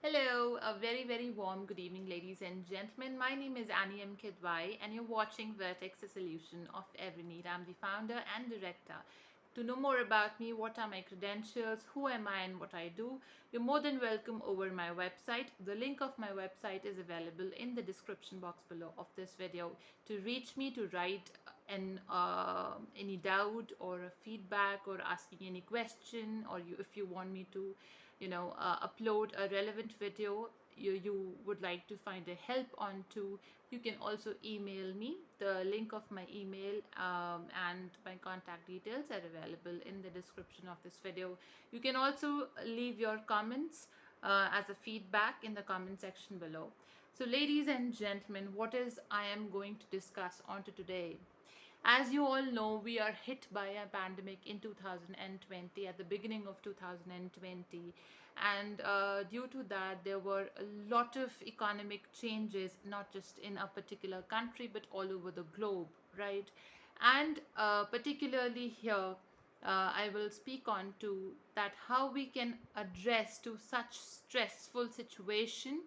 Hello, a very warm good evening, ladies and gentlemen. My name is Annie M. Kidwai, and you're watching Vertex, a solution of every need. I'm the founder and director. To know more about me, what are my credentials, who am I, and what I do, you're more than welcome over my website. The link of my website is available in the description box below of this video. To reach me, to write any doubt or a feedback or asking any question, or if you want me to upload a relevant video you would like to find a help on to, you can also email me. The link of my email and my contact details are available in the description of this video. You can also leave your comments as a feedback in the comment section below. So ladies and gentlemen, what is I am going to discuss onto today? As you all know, we are hit by a pandemic in 2020, at the beginning of 2020, and due to that, there were a lot of economic changes, not just in a particular country, but all over the globe, right? And particularly here, I will speak on to that how we can address to such stressful situation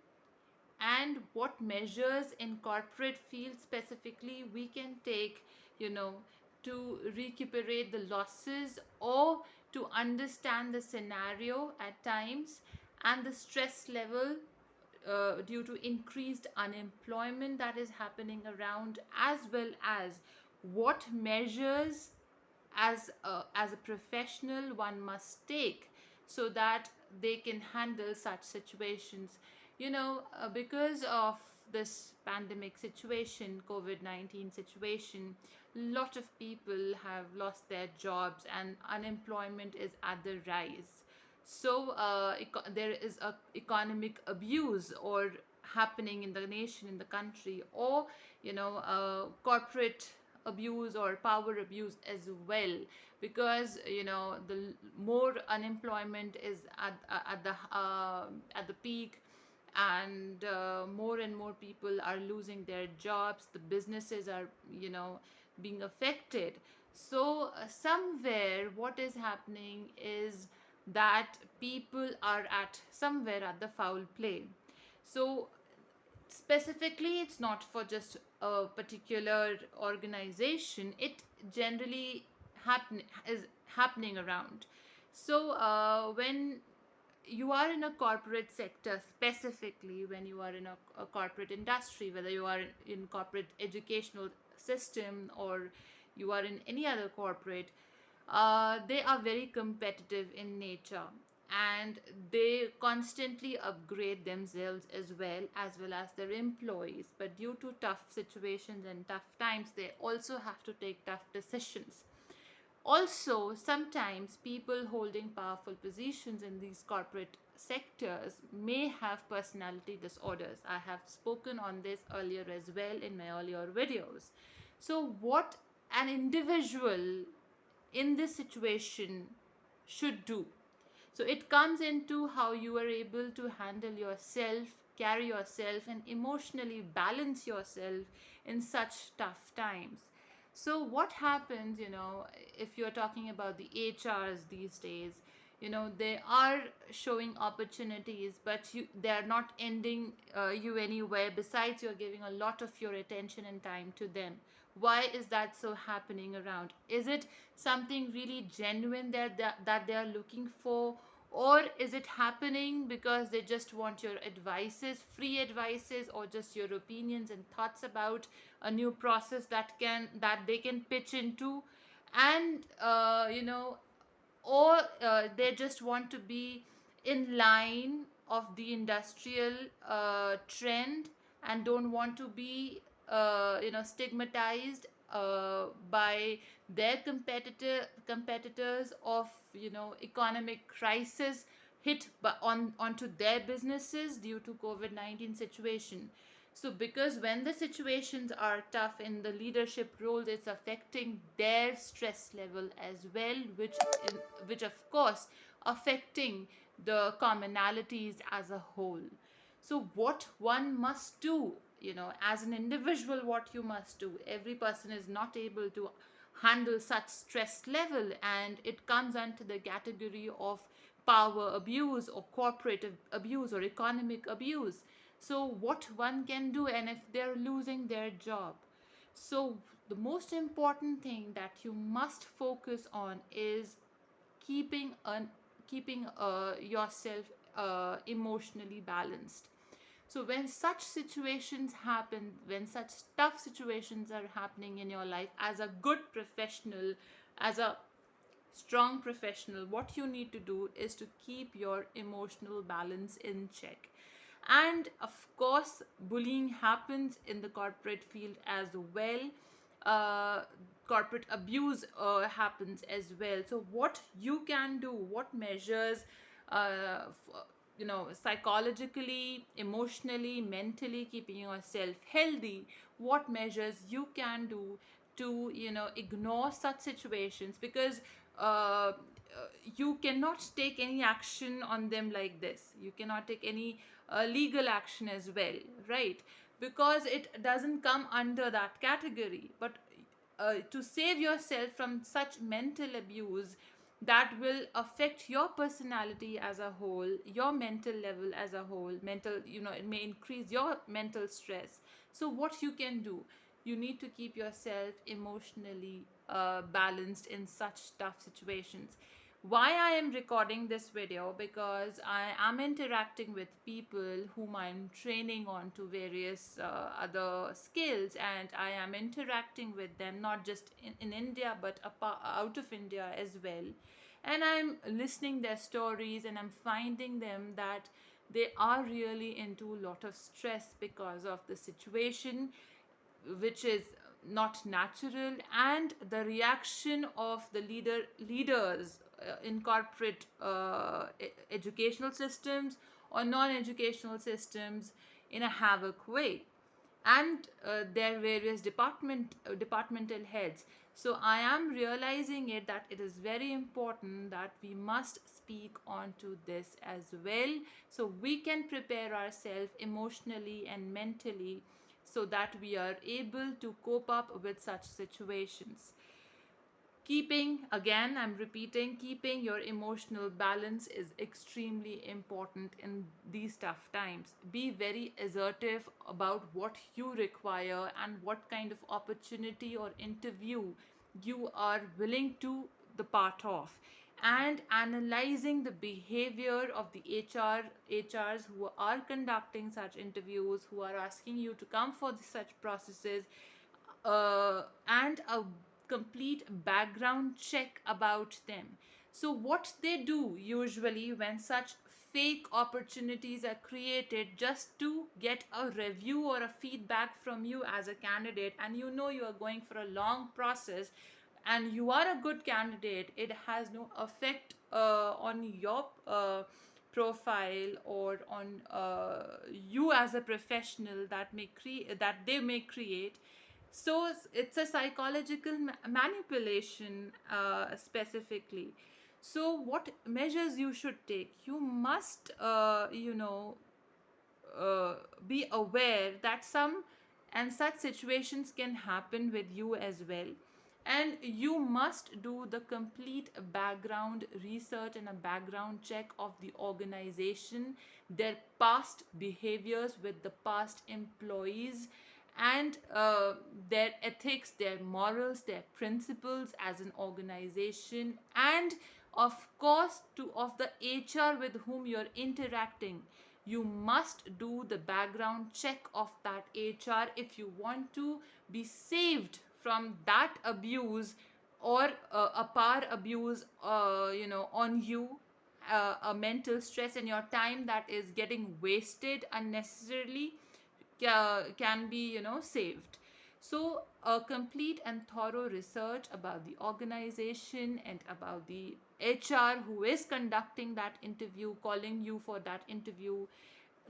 and what measures in corporate field specifically we can take, you know to recuperate the losses or to understand the scenario at times and the stress level due to increased unemployment that is happening around, as well as what measures as a professional one must take so that they can handle such situations. Because of this pandemic situation, COVID-19 situation, lot of people have lost their jobs and unemployment is at the rise. So there is a economic abuse or happening in the nation, in the country, or corporate abuse or power abuse as well, because the more unemployment is at the peak, and more and more people are losing their jobs, the businesses are being affected. So somewhere what is happening is that people are at somewhere at the foul play. So specifically, it's not for just a particular organization, it generally is happening around. So when you are in a corporate sector, specifically when you are in a corporate industry, whether you are in corporate educational system or you are in any other corporate, they are very competitive in nature, and they constantly upgrade themselves as well as their employees. But due to tough situations and tough times, they also have to take tough decisions. Also, sometimes people holding powerful positions in these corporate sectors may have personality disorders. I have spoken on this earlier as well in my earlier videos. So, what an individual in this situation should do. So it comes into how you are able to handle yourself, carry yourself, and emotionally balance yourself in such tough times. So what happens, if you're talking about the HRs these days, they are showing opportunities, but they are not ending you anywhere. Besides, you're giving a lot of your attention and time to them. Why is that so happening around? Is it something really genuine that they are looking for, or is it happening because they just want your advices, free advices, or just your opinions and thoughts about a new process that they can pitch into? And or they just want to be in line of the industrial trend and don't want to be stigmatized by their competitors of economic crisis hit onto their businesses due to COVID-19 situation. So because when the situations are tough in the leadership roles, it's affecting their stress level as well, which of course affecting the commonalities as a whole. So what one must do, as an individual, what you must do, every person is not able to handle such stress level, and it comes under the category of power abuse or corporate abuse or economic abuse. So what one can do, and if they're losing their job, so the most important thing that you must focus on is keeping an keeping yourself emotionally balanced. So when such situations happen, when such tough situations are happening in your life, as a good professional, as a strong professional, what you need to do is to keep your emotional balance in check. And of course, bullying happens in the corporate field as well. uh, Corporate abuse happens as well. So what you can do, what measures, psychologically, emotionally, mentally, keeping yourself healthy, what measures you can do to ignore such situations, because uh, you cannot take any action on them like this. You cannot take any legal action as well, right? Because it doesn't come under that category. But to save yourself from such mental abuse that will affect your personality as a whole, your mental level as a whole, it may increase your mental stress. So what you can do, you need to keep yourself emotionally balanced in such tough situations. Why I am recording this video, because I am interacting with people whom I'm training on to various other skills, and I am interacting with them not just in India but out of India as well. And I'm listening their stories, and I'm finding them that they are really into a lot of stress because of the situation, which is not natural, and the reaction of the leaders in corporate educational systems or non-educational systems in a havoc way, and their various departmental heads. So I am realizing it that it is very important that we must speak on to this as well, so we can prepare ourselves emotionally and mentally, so that we are able to cope up with such situations. Keeping, again, I'm repeating, keeping your emotional balance is extremely important in these tough times. Be very assertive about what you require and what kind of opportunity or interview you are willing to the part of, and analyzing the behavior of the HRs who are conducting such interviews, who are asking you to come for such processes, and a complete background check about them. So, what they do usually when such fake opportunities are created just to get a review or a feedback from you as a candidate, and you are going for a long process and you are a good candidate, it has no effect on your profile or on you as a professional that they may create. So it's a psychological manipulation, specifically. So what measures you should take? You must uh, be aware that some and such situations can happen with you as well, and you must do the complete background research and a background check of the organization, their past behaviors with the past employees, and their ethics, their morals, their principles as an organization, and of course to of the HR with whom you're interacting. You must do the background check of that HR if you want to be saved from that abuse, or a power abuse, on you, a mental stress in your time that is getting wasted unnecessarily, can be saved. So a complete and thorough research about the organization and about the HR who is conducting that interview, calling you for that interview,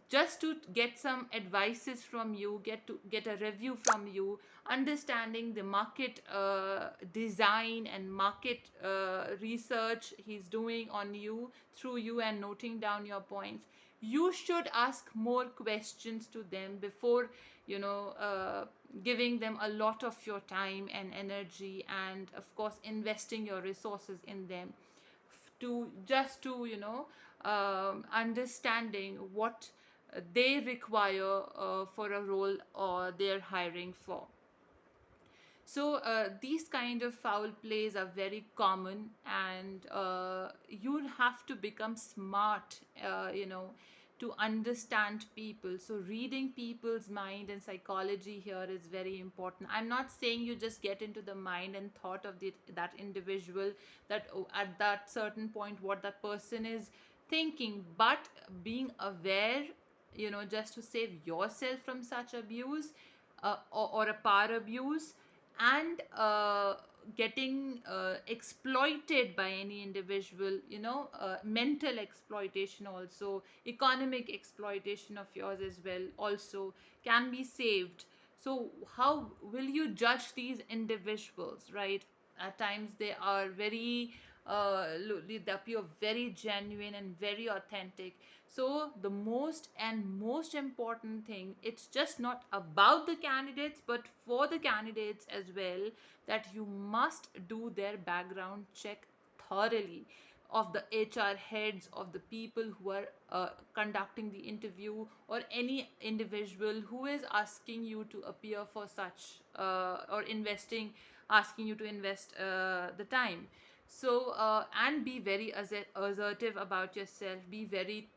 just to get some advices from you, get a review from you, understanding the market design and market research he's doing on you, through you, and noting down your points. You should ask more questions to them before you know uh, giving them a lot of your time and energy, and of course investing your resources in them. to just to understanding what they require for a role or they're hiring for. So these kind of foul plays are very common, and you have to become smart, to understand people. So reading people's mind and psychology here is very important. I'm not saying you just get into the mind and thought of that individual, that at that certain point what that person is thinking, but being aware, just to save yourself from such abuse, or a power abuse, and getting exploited by any individual, mental exploitation, also economic exploitation of yours as well, also can be saved. So how will you judge these individuals, right? At times they are very they appear very genuine and very authentic. So the most important thing, it's just not about the candidates but for the candidates as well, that you must do their background check thoroughly, of the HR heads, of the people who are conducting the interview, or any individual who is asking you to appear for such, or investing, asking you to invest the time. So and be very assertive about yourself, be very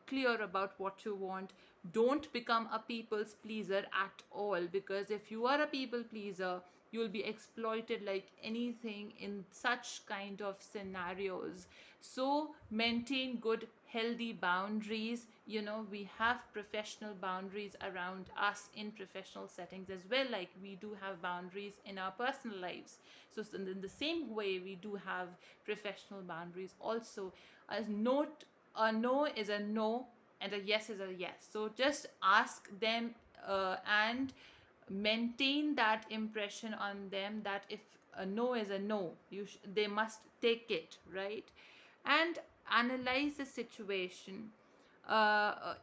clear about what you want. Don't become a people's pleaser at all, because if you are a people pleaser, you will be exploited like anything in such kind of scenarios. So maintain good healthy boundaries. We have professional boundaries around us in professional settings as well, like we do have boundaries in our personal lives. So in the same way, we do have professional boundaries also. As note, a no is a no and a yes is a yes. So just ask them, and maintain that impression on them, that if a no is a no, they must take it, right? And analyze the situation.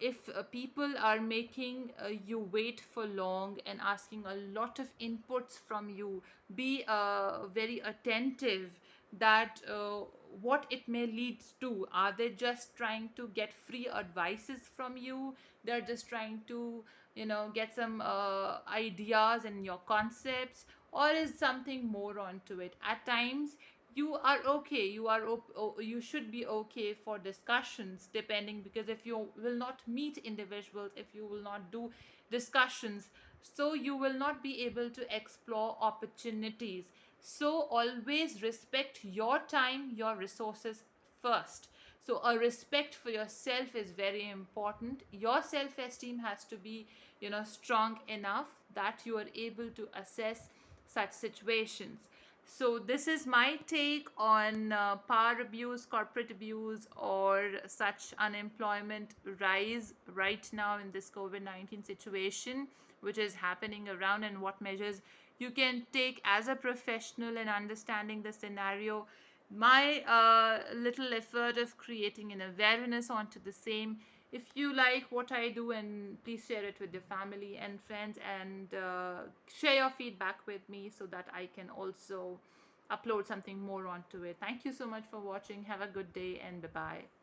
If people are making you wait for long and asking a lot of inputs from you, be very attentive, that what it may lead to. Are they just trying to get free advices from you? They're just trying to get some ideas and your concepts, or is something more onto it? At times you are okay, you should be okay for discussions, depending, because if you will not meet individuals, if you will not do discussions, so you will not be able to explore opportunities. So always respect your time, your resources first. So a respect for yourself is very important. Your self esteem has to be strong enough that you are able to assess such situations. So this is my take on power abuse, corporate abuse, or such unemployment rise right now in this COVID-19 situation, which is happening around, and what measures you can take as a professional in understanding the scenario. My little effort of creating an awareness onto the same. If you like what I do, and please share it with your family and friends, and share your feedback with me so that I can also upload something more onto it. Thank you so much for watching. Have a good day, and bye bye.